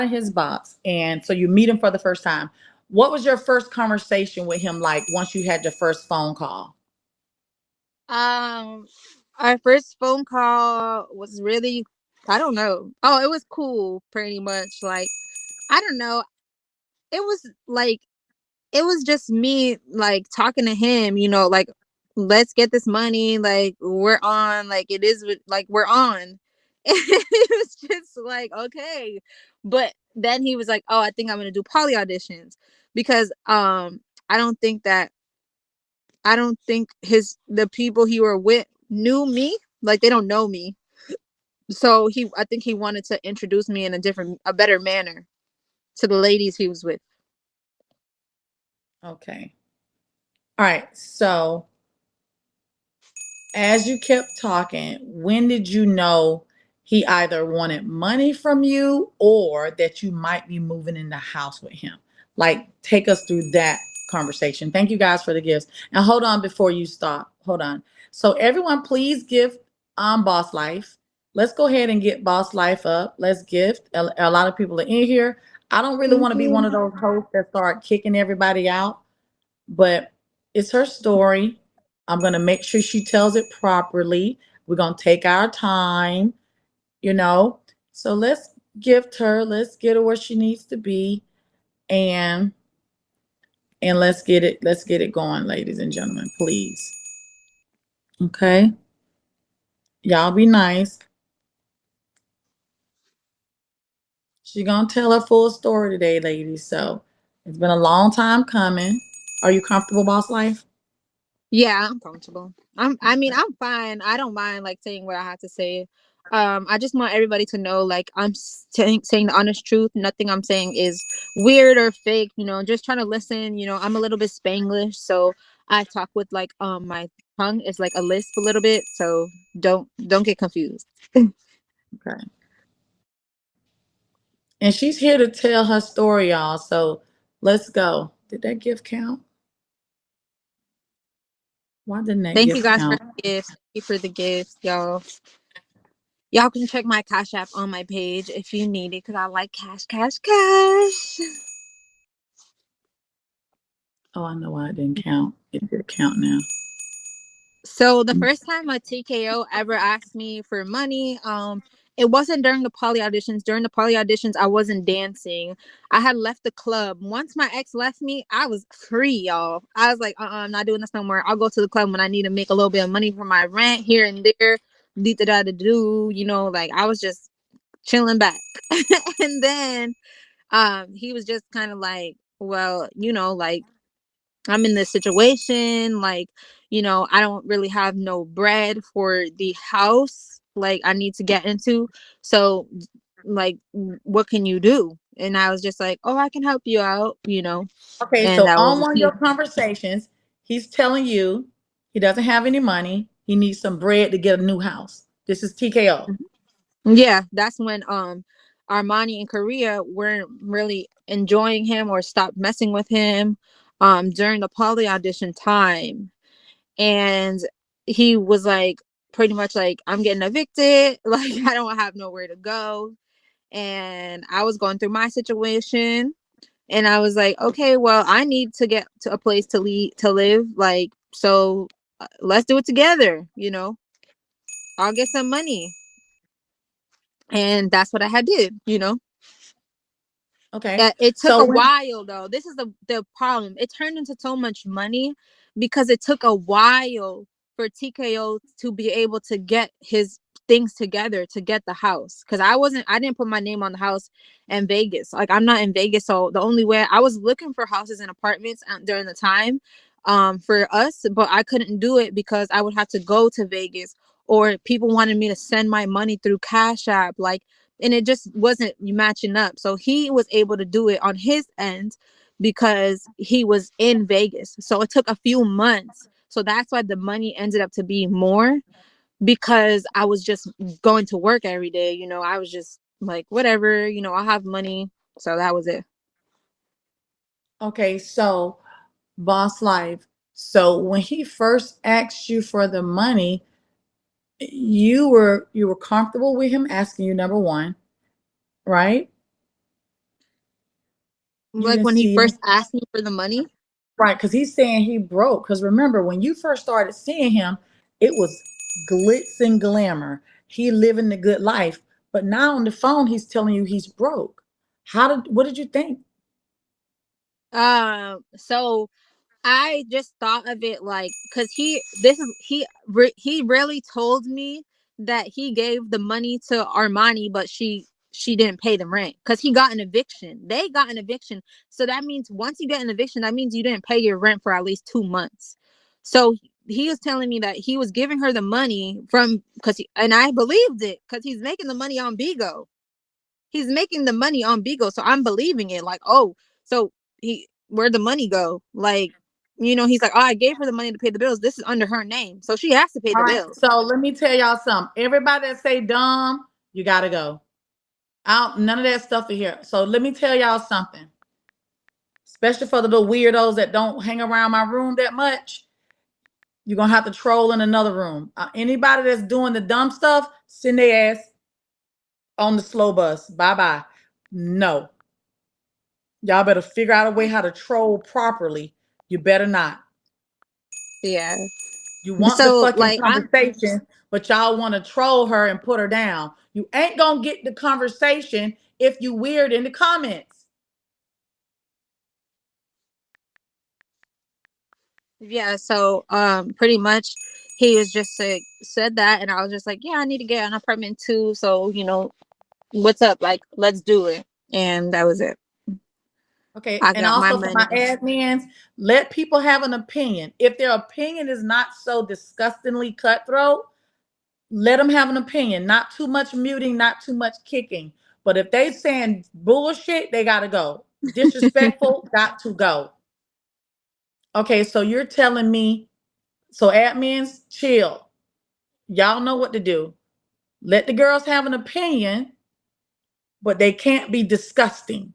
in his box, and so you meet him for the first time. What was your first conversation with him like once you had your first phone call? Um, our first phone call was really, I don't know. Oh, it was cool, pretty much. Like, I don't know. It was like, it was just me, like, talking to him, like, let's get this money. Like, we're on. Like, it is, like, we're on. It was just like, okay. But then he was like, oh, I think I'm going to do poly auditions because, I don't think that I don't think the people he were with knew me. Like, they don't know me. So I think he wanted to introduce me in a better manner to the ladies he was with. Okay. All right. So as you kept talking, when did you know he either wanted money from you or that you might be moving in the house with him? Like, take us through that conversation. Thank you guys for the gifts. And hold on before you stop. Hold on. So, everyone, please give Boss Life. Let's go ahead and get Boss Life up. Let's gift. A lot of people are in here. I don't really Thank want to be one you. of those hosts that start kicking everybody out, but it's her story. I'm going to make sure she tells it properly. We're going to take our time, you know. So let's gift her. Let's get her where she needs to be, and let's get it going, ladies and gentlemen, please. Okay? Y'all be nice. She's going to tell her full story today, ladies. So, it's been a long time coming. Are you comfortable, Boss Life? Yeah, I'm comfortable. I mean, Okay. I'm fine. I don't mind like saying what I have to say. I just want everybody to know, like, I'm saying the honest truth. Nothing I'm saying is weird or fake. Just trying to listen. I'm a little bit Spanglish, so I talk with, like, my tongue is like a lisp a little bit. So don't get confused. Okay. And she's here to tell her story, y'all. So let's go. Did that gift count? Why didn't that Thank you gift guys for count? the gifts. Thank you for the gifts, y'all. Y'all can check my Cash App on my page if you need it, because I like cash, cash, cash. Oh, I know why it didn't count. It did count now. So the first time a TKO ever asked me for money, it wasn't during the poly auditions. During the poly auditions, I wasn't dancing. I had left the club. Once my ex left me, I was free, y'all. I was like, I'm not doing this no more. I'll go to the club when I need to make a little bit of money for my rent here and there. Do, like, I was just chilling back. And then he was just kind of like, well, like, I'm in this situation, like, I don't really have no bread for the house, like, I need to get into. So, like, what can you do? And I was just like, oh, I can help you out. Okay, And so that on was one of your conversations, he's telling you he doesn't have any money. He needs some bread to get a new house. This is TKO. yeah, that's when Armani and Korea weren't really enjoying him or stopped messing with him during the poly audition time. And he was like, pretty much like, I'm getting evicted. Like, I don't have nowhere to go. And I was going through my situation. And I was like, okay, well, I need to get to a place to live. Like, so let's do it together. I'll get some money. And that's what I had did. Okay. It took So a when while, though. This is the problem. It turned into so much money because it took a while for TKO to be able to get his things together to get the house. Because I didn't put my name on the house in Vegas. Like, I'm not in Vegas, so the only way I was looking for houses and apartments during the time for us, but I couldn't do it because I would have to go to Vegas, or people wanted me to send my money through Cash App, like, and it just wasn't matching up. So he was able to do it on his end because he was in Vegas. So it took a few months. So that's why the money ended up to be more, because I was just going to work every day. I was just like, whatever, I'll have money. So that was it. okay, so Boss Life. So when he first asked you for the money, you were comfortable with him asking you number one, right? You Like didn't when he see him. first asked me for the money. Right, because he's saying he broke. Because remember, when you first started seeing him, it was glitz and glamour. He living the good life. But now on the phone, he's telling you he's broke. What did you think? So I just thought of it like, cause he really told me that he gave the money to Armani, but she didn't pay the rent because he got an eviction. They got an eviction, so that means once you get an eviction, that means you didn't pay your rent for at least 2 months. So he was telling me that he was giving her the money from and I believed it because he's making the money on Bigo. He's making the money on Bigo, so I'm believing it. Like, oh, so where'd the money go? Like, he's like, oh, I gave her the money to pay the bills. This is under her name, so she has to pay All the right. bills. So let me tell y'all something. Everybody that say dumb, you gotta go. None of that stuff in here. So let me tell y'all something. Especially for the little weirdos that don't hang around my room that much. You're gonna have to troll in another room. Anybody that's doing the dumb stuff, send their ass on the slow bus. Bye bye. No. Y'all better figure out a way how to troll properly. You better not. Yeah. You want the So fucking like conversation, but y'all want to troll her and put her down. You ain't gonna get the conversation if you weird in the comments. yeah. So pretty much he was just like said that, and I was just like, yeah, I need to get an apartment too. So what's up? Like, let's do it. And that was it. Okay, I and got my also for my money. admins, let people have an opinion. If their opinion is not so disgustingly cutthroat, let them have an opinion. Not too much muting, not too much kicking. But if they saying bullshit, they gotta go. Disrespectful, got to go. Okay, so you're telling me, so admins, chill. Y'all know what to do. Let the girls have an opinion, but they can't be disgusting.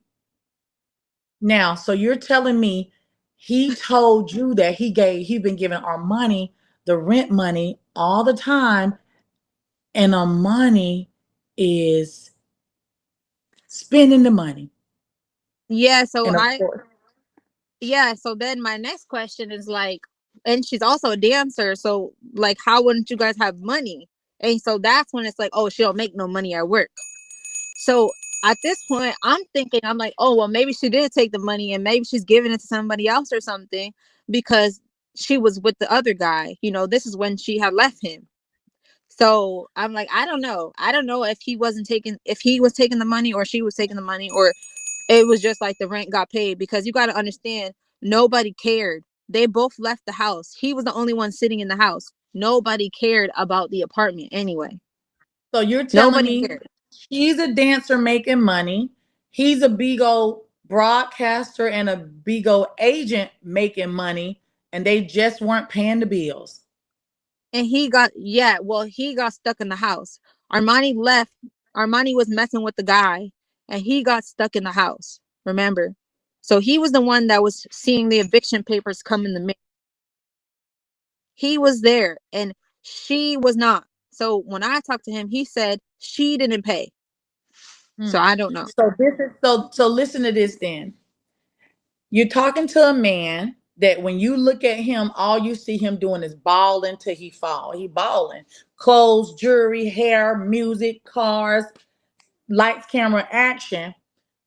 Now, so you're telling me he told you that he been giving our money, the rent money all the time, and our money is spending the money. Yeah. So And of course, so then my next question is like, and she's also a dancer, so like, how wouldn't you guys have money? And so that's when it's like, oh, she don't make no money at work. So at this point, I'm thinking, I'm like, oh, well, maybe she did take the money and maybe she's giving it to somebody else or something because she was with the other guy. This is when she had left him. So I'm like, I don't know. I don't know if he was taking the money or she was taking the money, or it was just like the rent got paid, because you got to understand, nobody cared. They both left the house. He was the only one sitting in the house. Nobody cared about the apartment anyway. so you're telling Nobody me cared. she's a dancer making money, he's a Bigo broadcaster and a Bigo agent making money, and they just weren't paying the bills. And he got stuck in the house. Armani left. Armani was messing with the guy, and he got stuck in the house. Remember? So he was the one that was seeing the eviction papers come in the mail. He was there, and she was not. So when I talked to him, he said she didn't pay. So Hmm. I don't know. So listen to this then. You're talking to a man that when you look at him, all you see him doing is balling till he fall. He balling. Clothes, jewelry, hair, music, cars, lights, camera, action.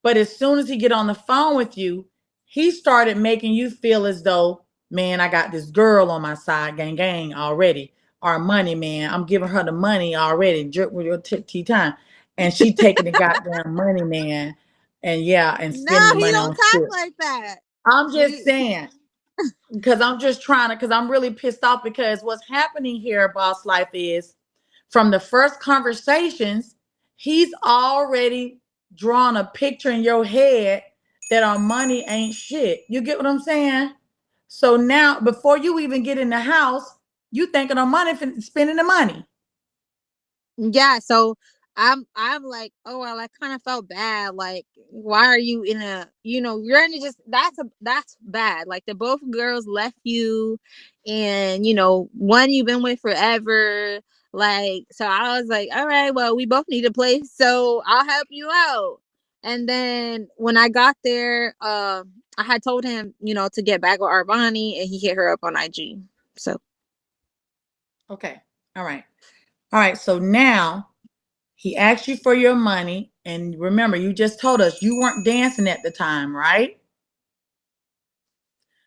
But as soon as he get on the phone with you, he started making you feel as though, man, I got this girl on my side, gang, gang already. Our money, man, I'm giving her the money already. Jerk with your tea time, and she taking the goddamn money, man, and yeah, and No, spending the he money don't on talk shit. like that. I'm just He saying, because I'm just trying to, because I'm really pissed off because what's happening here, Boss Life, is from the first conversations, he's already drawn a picture in your head that our money ain't shit. You get what I'm saying? So now, before you even get in the house, you thinking of money, spending the money. Yeah, so I'm like, oh well, I kind of felt bad. Like, why are you in a, you're in a, just that's bad. Like, the both girls left you, and one you've been with forever. Like, so I was like, all right, well, we both need a place, so I'll help you out. And then when I got there, I had told him, to get back with Arvani, and he hit her up on IG. So, Okay. All right. All right. So now he asked you for your money. And remember, you just told us you weren't dancing at the time, right?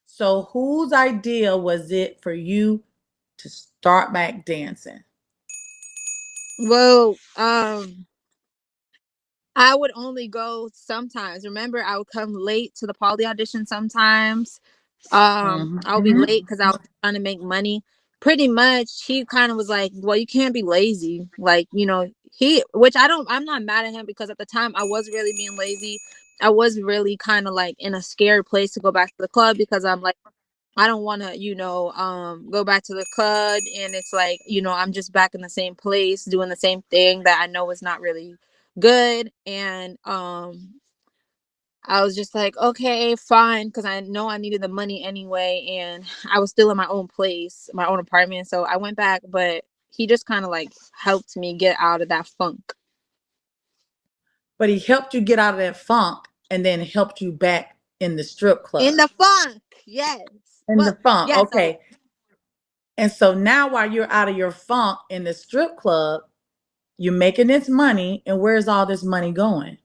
So whose idea was it for you to start back dancing? well, I would only go sometimes. Remember, I would come late to the poly audition sometimes. I'll be Mm-hmm. late because I was trying to make money. Pretty much, he kind of was like, "Well, you can't be lazy." Like, which I'm not mad at him, because at the time I was really being lazy. I was really kind of like in a scared place to go back to the club, because I'm like, I don't want to, go back to the club, and it's like, I'm just back in the same place doing the same thing that I know is not really good. And I was just like, okay, fine, because I know I needed the money anyway, and I was still in my own place, my own apartment. So I went back, but he just kind of like helped me get out of that funk. But he helped you get out of that funk and then helped you back in the strip In club. the funk, yes. In the But funk. yeah, so Okay. And so now while you're out of your funk in the strip club, you're making this money. And where's all this money going?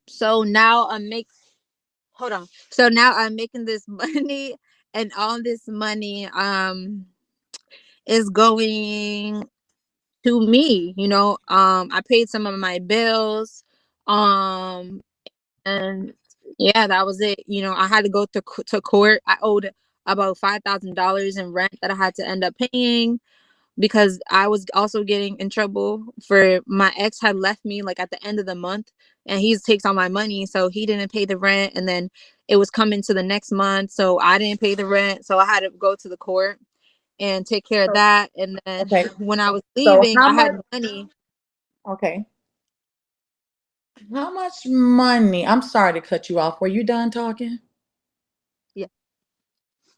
so now I'm make hold on. So now I'm making this money, and all this money is going to me. I paid some of my bills. Um and yeah, that was it. I had to go to court. I owed about $5,000 in rent that I had to end up paying, because I was also getting in trouble for my ex had left me like at the end of the month, and he takes all my money, so he didn't pay the rent, and then it was coming to the next month, so I didn't pay the rent, so I had to go to the court and take care of So, that. And then okay. when I was So leaving, how I much? had money. Okay. How much money? I'm sorry to cut you off. Were you done talking? Yeah.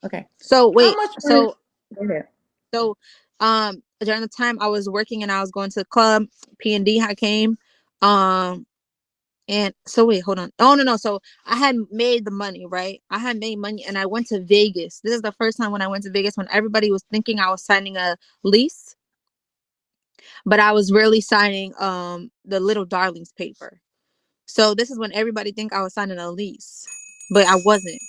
Okay. So How wait, much money? so Go ahead. so during the time I was working and I was going to the club, P&D had came. Um And so wait, hold on. Oh, no, no. So I had made the money, right? I had made money, and I went to Vegas. This is the first time when I went to Vegas, when everybody was thinking I was signing a lease, but I was really signing the Little Darlings paper. So this is when everybody think I was signing a lease, but I wasn't.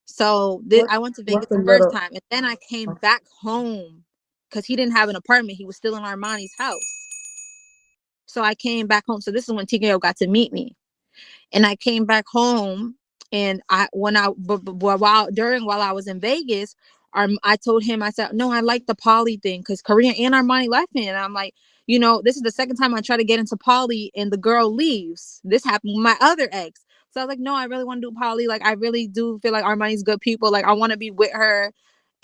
So What? I went to Vegas What's a the first little? time, and then I came back home because he didn't have an apartment. He was still in Armani's house. So I came back home. So this is when TKO got to meet me. And I came back home, and while I was in Vegas, I told him, I said, no, I like the poly thing, because Korean and Armani left me, and I'm like, this is the second time I try to get into poly and the girl leaves. This happened with my other ex. So I was like, no, I really want to do poly. Like, I really do feel like Armani's good people. Like, I want to be with her.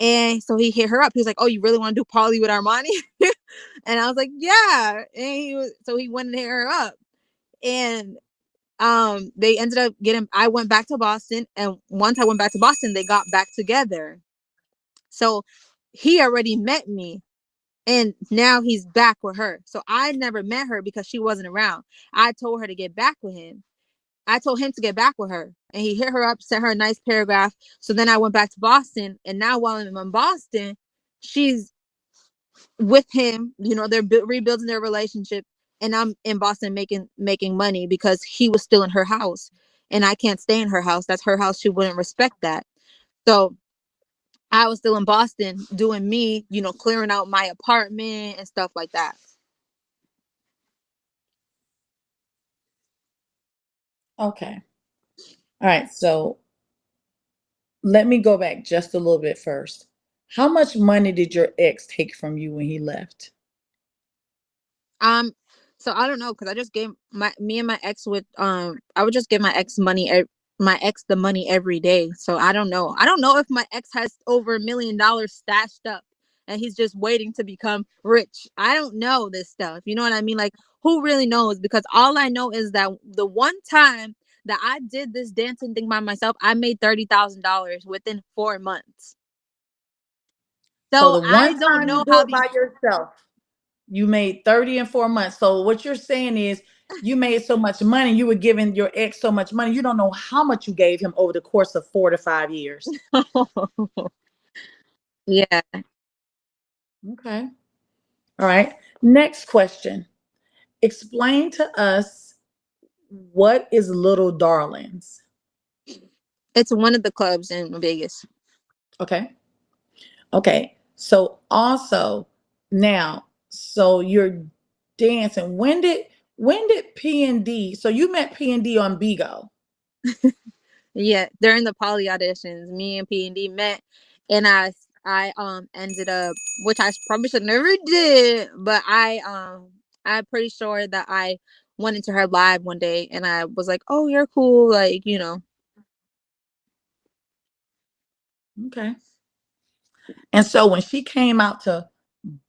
And so he hit her up. He was like, oh, you really want to do poly with Armani? And I was like, yeah. And he went and hit her up. And they ended up getting, I went back to Boston, and once I went back to Boston, they got back together. So he already met me, and now he's back with her. So I never met her because she wasn't around. I told her to get back with him. I told him to get back with her, and he hit her up, sent her a nice paragraph. So then I went back to Boston, and now while I'm in Boston, she's with him. They're rebuilding their relationship, and I'm in Boston making money, because he was still in her house, and I can't stay in her house. That's her house. She wouldn't respect that. So I was still in Boston doing me, clearing out my apartment and stuff like that. Okay. All right. So let me go back just a little bit first. How much money did your ex take from you when he left? Um, so I don't know, because I just gave me and my ex would I would just give my ex the money every day. So I don't know. I don't know if my ex has over $1 million stashed up, and he's just waiting to become rich. I don't know this stuff. You know what I mean? Like, who really knows? Because all I know is that the one time that I did this dancing thing by myself, I made $30,000 within 4 months. So So the I one don't time you know do how it these. by yourself, you made 30 in 4 months. So what you're saying is You made so much money. You were giving your ex so much money. You don't know how much you gave him over the course of 4 to 5 years. Yeah. Okay. All right. Next question. Explain to us, what is Little Darlings? It's one of the clubs in Vegas. Okay. Okay. So also now, so you're dancing. When did P and D? So you met P and D on Bigo. Yeah, during the poly auditions, me and P and D met, and I ended up, which I probably should never did, but I'm pretty sure that I went into her live one day, and I was like, "Oh, you're cool," like, you know. Okay. And so when she came out to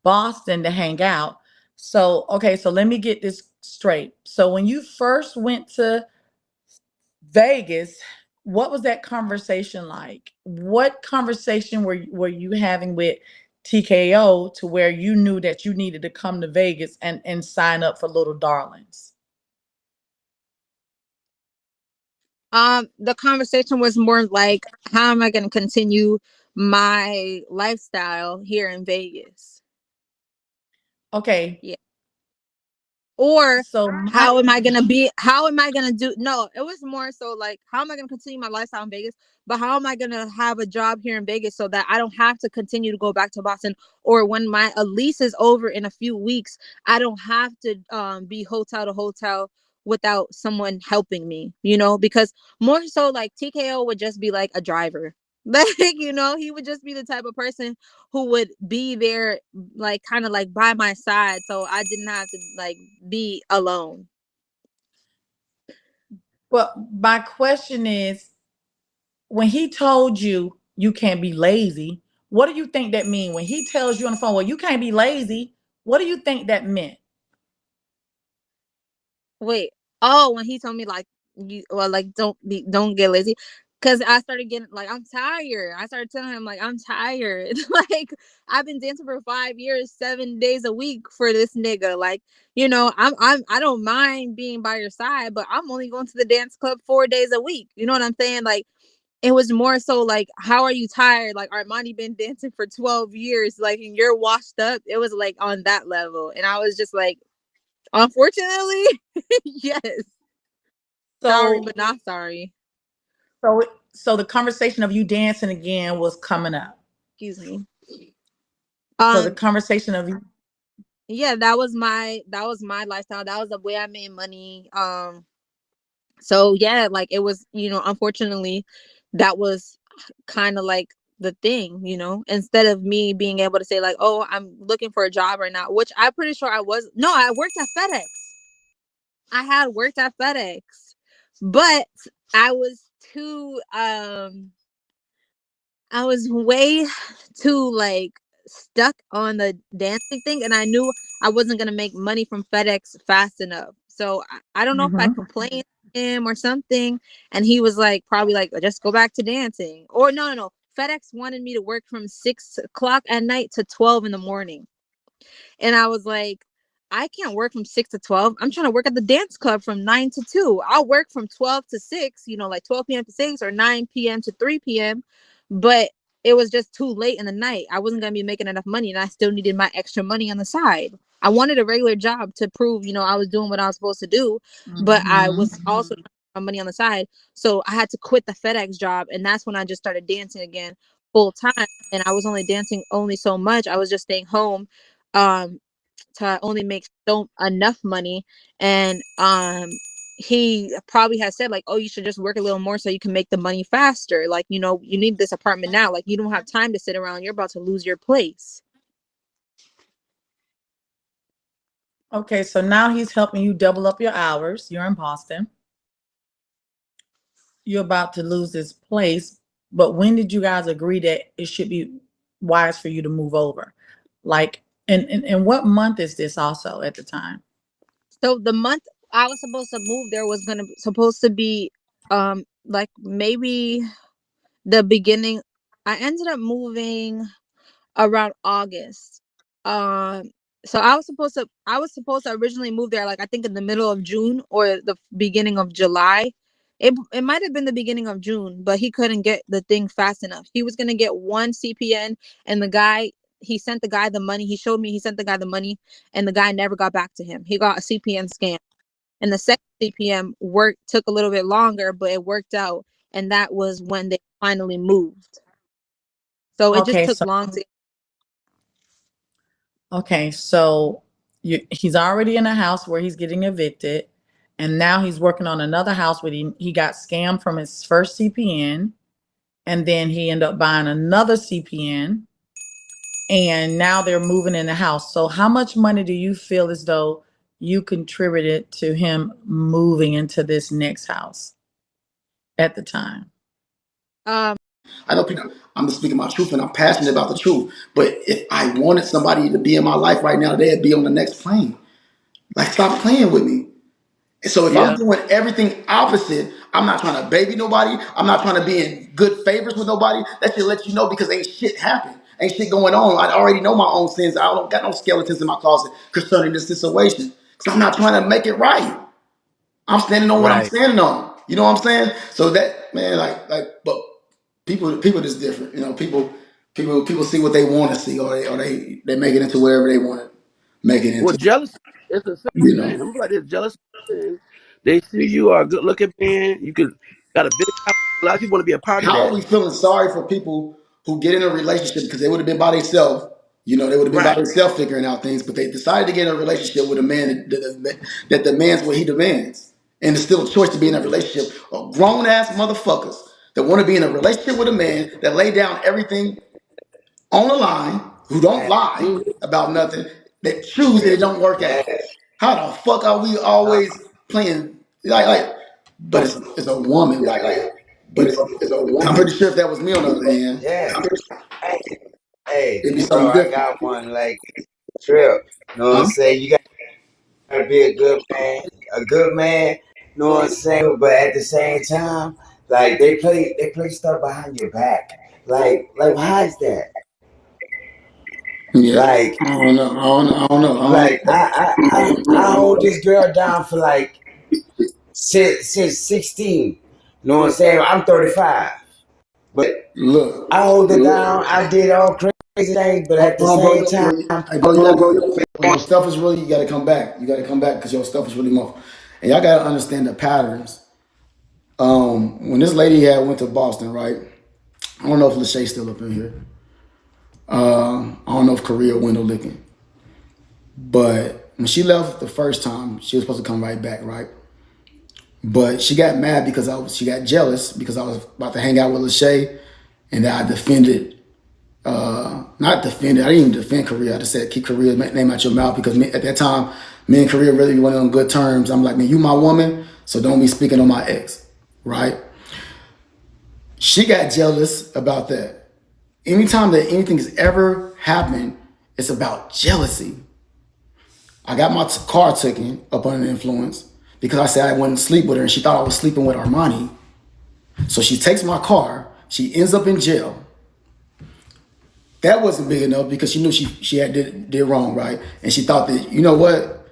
Boston to hang out, so okay, so let me get this straight. So when you first went to Vegas, what was that conversation like? What conversation were you having with TKO to where you knew that you needed to come to Vegas and sign up for Little Darlings? The conversation was more like, how am I going to continue my lifestyle here in Vegas? Okay, Yeah. Or so my how am I gonna do, no, it was more so like, how am I gonna continue my lifestyle in Vegas, but how am I gonna have a job here in Vegas so that I don't have to continue to go back to Boston, or when my lease is over in a few weeks, I don't have to be hotel to hotel without someone helping me, because more so like TKO would just be like a driver. Like, he would just be the type of person who would be there, like kind of like by my side, so I didn't have to like be alone. but my question is, when he told you you can't be lazy, what do you think that mean? When he tells you on the phone, well, you can't be lazy, what do you think that meant? Wait. Oh, when he told me like, you, well, like, don't get lazy, because I started getting like, I'm tired. I started telling him like, I'm tired. Like, I've been dancing for 5 years, 7 days a week for this nigga. Like, I don't mind being by your side, but I'm only going to the dance club 4 days a week. You know what I'm saying? Like, it was more so like, how are you tired? Like, Armani been dancing for 12 years, like, and you're washed up. It was like on that level. And I was just like, unfortunately, yes. Sorry, So but not sorry. so the conversation of you dancing again was coming up. Excuse me. So the Um, conversation of you, yeah, that was my lifestyle. That was the way I made money. So yeah, like, it was, unfortunately, that was kind of like the thing, instead of me being able to say like, oh, I'm looking for a job right now, which I'm pretty sure I was. No, I worked at FedEx. I had worked at FedEx, but I was too I was way too like stuck on the dancing thing, and I knew I wasn't gonna make money from FedEx fast enough. So I don't know if I mm-hmm. complained to him or something, and he was like, probably like, just go back to dancing. Or no, no, no. FedEx wanted me to work from 6 o'clock at night to 12 in the morning. And I was like, I can't work from 6 to 12. I'm trying to work at the dance club from 9 to 2. I'll work from 12 to 6, like 12 p.m. to 6 or 9 p.m. to 3 p.m. But it was just too late in the night. I wasn't going to be making enough money, and I still needed my extra money on the side. I wanted a regular job to prove, I was doing what I was supposed to do, but I Mm-hmm. was also trying to make my money on the side. So I had to quit the FedEx job, and that's when I just started dancing again full time. And I was only dancing only so much. I was just staying home. Um, to only make so enough money, and he probably has said like, oh, you should just work a little more so you can make the money faster, like, you need this apartment now, like, you don't have time to sit around, you're about to lose your place. Okay, so now he's helping you double up your hours. You're in Boston. You're about to lose this place. But when did you guys agree that it should be wise for you to move over? Like, and what month is this also at the time? So the month I was supposed to move there was gonna supposed to be like maybe the beginning. I ended up moving around August. So I was supposed to originally move there like I think in the middle of June or the beginning of July. It might have been the beginning of June, but he couldn't get the thing fast enough. He was gonna get one CPN, and the guy, he sent the guy the money. He showed me he sent the guy the money, and the guy never got back to him. He got a CPN scam, and the second CPM work took a little bit longer, but it worked out, and that was when they finally moved. So it just Okay, took so long to. okay, so he's already in a house where he's getting evicted, and now he's working on another house where he got scammed from his first CPN, and then he ended up buying another CPN, and now they're moving in the house. So how much money do you feel as though you contributed to him moving into this next house at the time? Um, I know people, I'm just speaking my truth and I'm passionate about the truth. But if I wanted somebody to be in my life right now, they'd be on the next plane. Like, stop playing with me. So if I'm Yeah, doing everything opposite, I'm not trying to baby nobody. I'm not trying to be in good favors with nobody. That should let you know because ain't shit happen. Ain't shit going on. I already know my own sins. I don't got no skeletons in my closet concerning this situation. Because I'm not trying to make it right. I'm standing on what I'm right. standing on. You know what I'm saying? So that man, but people just different. You know, people see what they want to see, or they make it into whatever they want to make it Well, into. jealousy is the You same know. thing. I'm like this jealous thing. They see you are a good looking man. You could got a big house. A lot of people want to be a part of How are that. we feeling sorry for people who get in a relationship because they would have been by themselves? You know, they would have been by Right. themselves figuring out things, but they decided to get in a relationship with a man that demands what he demands. And it's still a choice to be in a relationship. Of grown ass motherfuckers that want to be in a relationship with a man that lay down everything on the line, who don't lie Mhm. about nothing, that choose and it don't work out. How the fuck are we always playing but it's a woman. But I'm pretty sure if that was me on the other hand, Yeah. Hey, hey, it'd be bro, something I different. got one like Trip. You know what I'm Huh? saying? You gotta be a good man. A good man, you know what I'm saying? But at the same time, like they play stuff behind your back. Like why is that? Yeah. Like I don't know. I don't know. I don't know. I don't like know. I hold this girl down for like since 16. You know what I'm saying? I'm 35. But Look. I hold it down. I did all crazy things, but at the Hold on, bro. same time, Hey, bro, you gotta, when your stuff is really, you gotta come back. You gotta come back because your stuff is really more. And y'all gotta understand the patterns. When this lady had went to Boston, right? I don't know if Lachey's still up in here. I don't know if Korea window licking. But when she left the first time, she was supposed to come right back, right? But she got mad because she got jealous because I was about to hang out with Lachey, and I defended, not defended. I didn't even defend Korea. I just said keep Korea's name out your mouth because at that time, me and Korea really went on good terms. I'm like, man, you my woman, so don't be speaking on my ex, right? She got jealous about that. Anytime that anything has ever happened, it's about jealousy. I got my car taken up under the influence because I said I wouldn't sleep with her and she thought I was sleeping with Armani. So she takes my car. She ends up in jail. That wasn't big enough because she knew she had did wrong, right? And she thought that, you know what?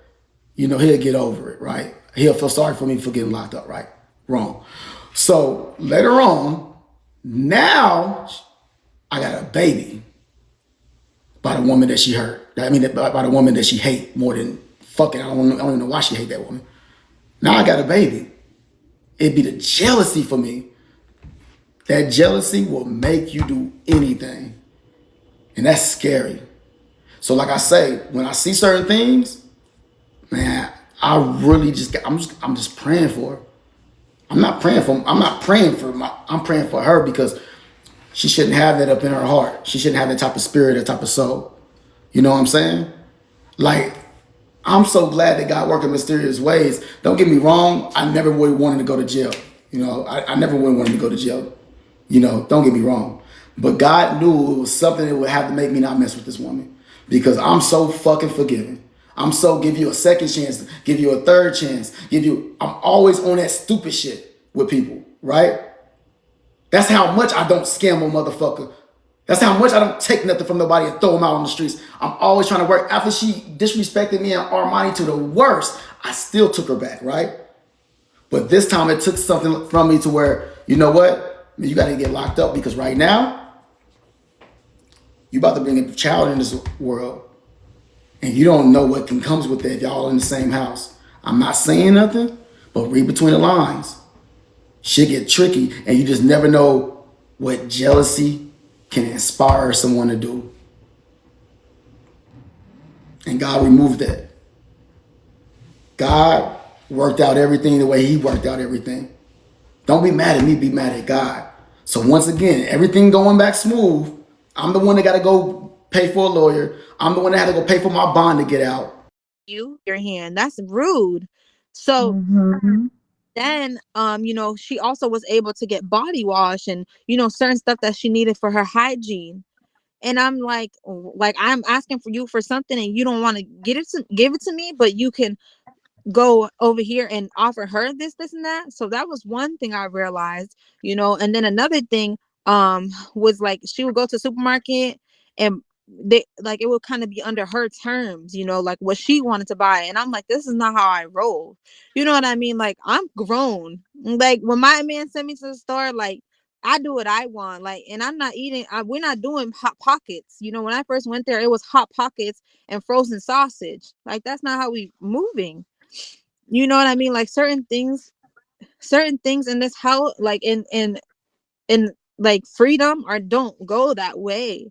You know, he'll get over it, right? He'll feel sorry for me for getting locked up, right? Wrong. So later on, now I got a baby by the woman that she hurt. I mean, by the woman that she hate more than fucking. I don't even know why she hate that woman. Now I got a baby. It'd be the jealousy for me. That jealousy will make you do anything. And that's scary. So like I say, when I see certain things, man, I really I'm just praying for her. I'm praying for her because she shouldn't have that up in her heart. She shouldn't have that type of spirit, that type of soul. You know what I'm saying? Like, I'm so glad that God worked in mysterious ways. Don't get me wrong, I never would have wanted to go to jail. You know, I never would have wanted to go to jail. You know, don't get me wrong. But God knew it was something that would have to make me not mess with this woman. Because I'm so fucking forgiving. I'm so give you a second chance, give you a third chance, I'm always on that stupid shit with people, right? That's how much I don't scam a motherfucker. That's how much I don't take nothing from nobody and throw them out on the streets. I'm always trying to work. After she disrespected me and Armani to the worst, I still took her back, right? But this time it took something from me to where, you know what? You got to get locked up because right now, you about to bring a child in this world and you don't know what can comes with it if y'all in the same house. I'm not saying nothing, but read between the lines. Shit get tricky and you just never know what jealousy can inspire someone to do. And God removed that. God worked out everything the way he worked out everything. Don't be mad at me, be mad at God. So once again, everything going back smooth. I'm the one that got to go pay for a lawyer. I'm the one that had to go pay for my bond to get out. Your hand. That's rude. So Mm-hmm. then she also was able to get body wash and certain stuff that she needed for her hygiene. And I'm like I'm asking for you for something and you don't want to give it to me, but you can go over here and offer her this and that. So that was one thing I realized, and then another thing was like she would go to the supermarket and they like it would kind of be under her terms, like what she wanted to buy. And I'm like, this is not how I roll. You know what I mean? Like I'm grown. Like when my man sent me to the store, like I do what I want. Like, and I'm not eating, we're not doing hot pockets. When I first went there, it was hot pockets and frozen sausage. Like that's not how we moving. You know what I mean? Like certain things in this house, like in like freedom, or don't go that way.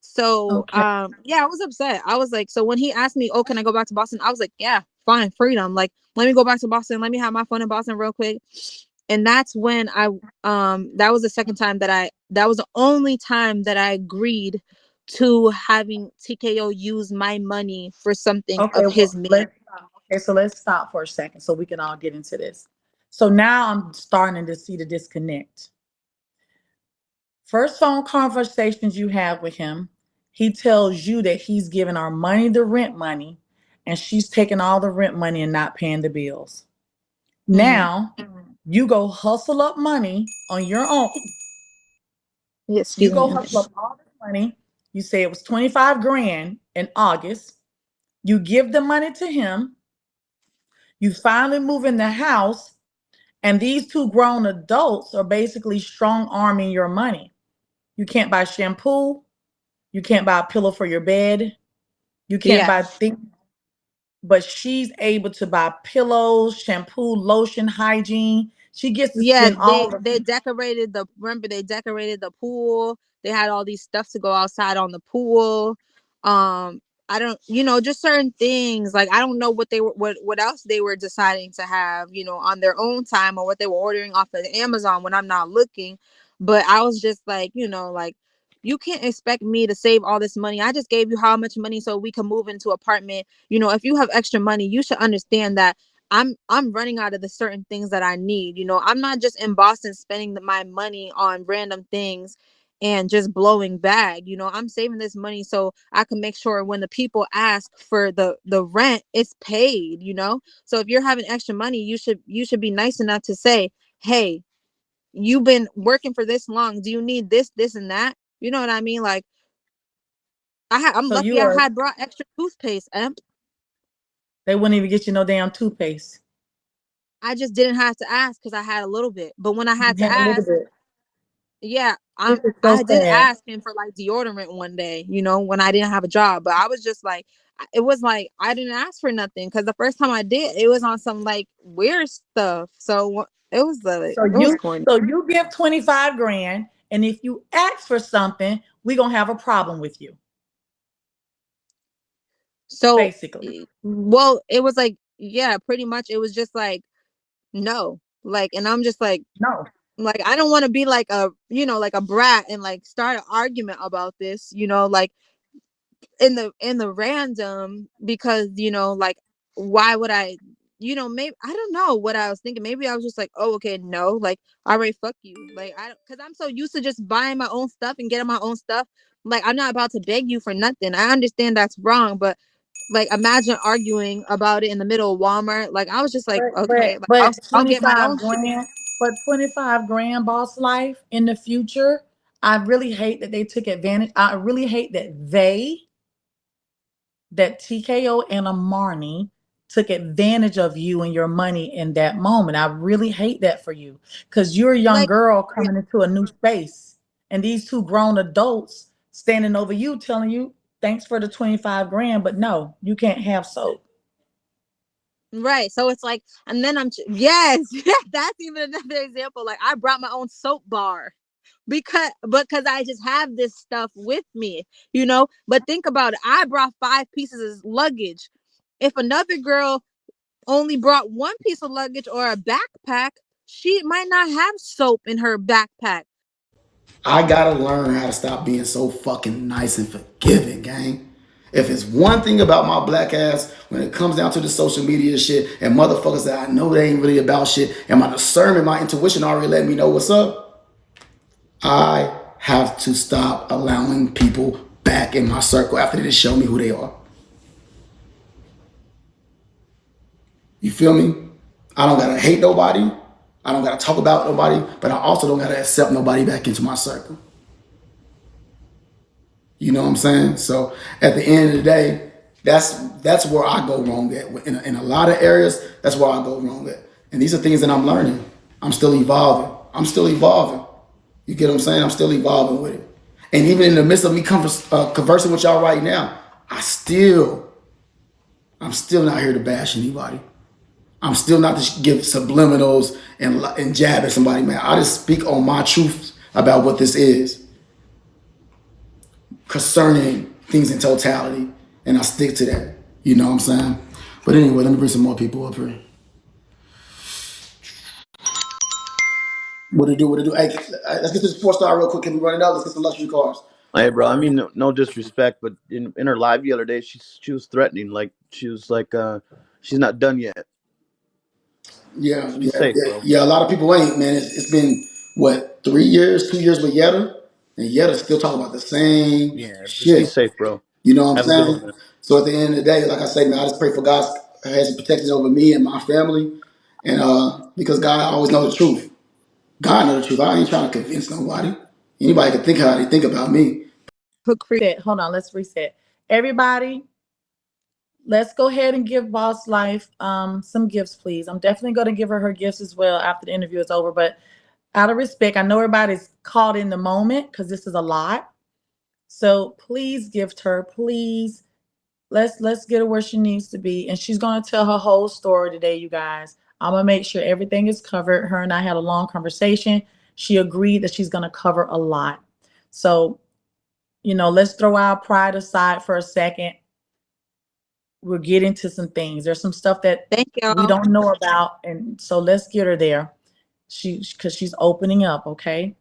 So Okay. yeah, I was upset. I was like, so when he asked me, oh, can I go back to Boston? I was like, yeah, fine, freedom. Like, let me go back to Boston. Let me have my fun in Boston real quick. And that's when that was the second time that was the only time that I agreed to having TKO use my money for something Okay. of his Well, means. let's stop. Okay. So let's stop for a second so we can all get into this. So now I'm starting to see the disconnect. First phone conversations you have with him, he tells you that he's giving our money the rent money and she's taking all the rent money and not paying the bills. Mm-hmm. Now you go hustle up money on your own. Yeah, You excuse go me. hustle up all this money. You say it was 25 grand in August. You give the money to him. You finally move in the house. And these two grown adults are basically strong arming your money. You can't buy shampoo. You can't buy a pillow for your bed. You can't Yeah. buy things, but she's able to buy pillows, shampoo, lotion, hygiene. She gets to Yeah, spend they all of they decorated the remember they decorated the pool. They had all these stuff to go outside on the pool. I don't, just certain things. Like I don't know what they were what else they were deciding to have, on their own time, or what they were ordering off of Amazon when I'm not looking. But I was just like, like you can't expect me to save all this money. I just gave you how much money so we can move into apartment. If you have extra money, you should understand that I'm running out of the certain things that I need. I'm not just in Boston spending my money on random things and just blowing bag. I'm saving this money so I can make sure when the people ask for the rent, it's paid. So if you're having extra money, you should be nice enough to say, hey, you've been working for this long. Do you need this and that? You know what I mean? Like I'm so lucky you I are had brought extra toothpaste. they wouldn't even get you no damn toothpaste. I just didn't have to ask because I had a little bit. But when I You had to had a little ask, bit. yeah, This is so I did sad. ask him for like deodorant one day, when I didn't have a job. But I was just like, it was like I didn't ask for nothing because the first time I did, it was on some like weird stuff. So So it was you corny. so you give 25 grand, and if you ask for something, we're gonna have a problem with you, So basically. well, it was like, yeah, pretty much. It was just like no, like, and I'm just No. like I don't want to be like a like a brat and like start an argument about this, like in the random, because like why would I, maybe I don't know what I was thinking. Maybe I was just like, oh, okay, no, like all right, fuck you, like I don't, because I'm so used to just buying my own stuff and getting my own stuff. Like I'm not about to beg you for nothing. I understand that's wrong, but like imagine arguing about it in the middle of Walmart. Like I was just like, okay, like I'll get my 25 own shit. grand, but 25 grand, boss life in the future. I really hate that they took advantage. I really hate that TKO and Amani took advantage of you and your money in that moment. I really hate that for you because you're a young Like, girl coming into a new space, and these two grown adults standing over you telling you, thanks for the 25 grand, but no, you can't have soap. right. So it's like, and then yes, that's even another example. Like, I brought my own soap bar because I just have this stuff with me, you know. But think about it. I brought 5 pieces as luggage. If another girl only brought 1 piece of luggage or a backpack, she might not have soap in her backpack. I gotta learn how to stop being so fucking nice and forgiving, gang. If it's one thing about my black ass when it comes down to the social media shit and motherfuckers that I know they ain't really about shit, and my discernment, my intuition already let me know what's up, I have to stop allowing people back in my circle after they just show me who they are. You feel me? I don't gotta hate nobody. I don't gotta talk about nobody, but I also don't gotta accept nobody back into my circle. You know what I'm saying? So at the end of the day, that's where I go wrong at. In a lot of areas, that's where I go wrong at. And these are things that I'm learning. I'm still evolving. I'm still evolving. You get what I'm saying? I'm still evolving with it. And even in the midst of me conversing with y'all right now, I'm still not here to bash anybody. I'm still not to give subliminals and jab at somebody, man. I just speak on my truth about what this is concerning things in totality, and I stick to that. You know what I'm saying? But anyway, let me bring some more people up here. What to do? What to do? Hey, let's get this 4-star real quick. Can we run it up? Let's get some luxury cars. Hey, bro. I mean, no disrespect, but in her live the other day, she was threatening. Like she was like, she's not done yet. Yeah, Just be yeah, safe, yeah, bro. yeah. A lot of people ain't, man. It's been what 3 years, 2 years with Yetta, and Yetta still talking about the same Yeah, just be shit. safe, bro. You know what I'm Have a good saying? one, man. So at the end of the day, like I say, man, I just pray for God's has protection over me and my family, and because God always knows the truth. God knows the truth. I ain't trying to convince nobody. Anybody can think how they think about me. Reset. Hold on, let's reset. Everybody, let's go ahead and give Boss Life some gifts, please. I'm definitely going to give her gifts as well after the interview is over. But out of respect, I know everybody's caught in the moment because this is a lot. So please gift her, please. Let's get her where she needs to be, and she's gonna tell her whole story today, you guys. I'm gonna make sure everything is covered. Her and I had a long conversation. She agreed that she's gonna cover a lot. So, let's throw our pride aside for a second. We're getting to some things. There's some stuff that Thank we y'all. don't know about, and so let's get her there. Because she's opening up, okay?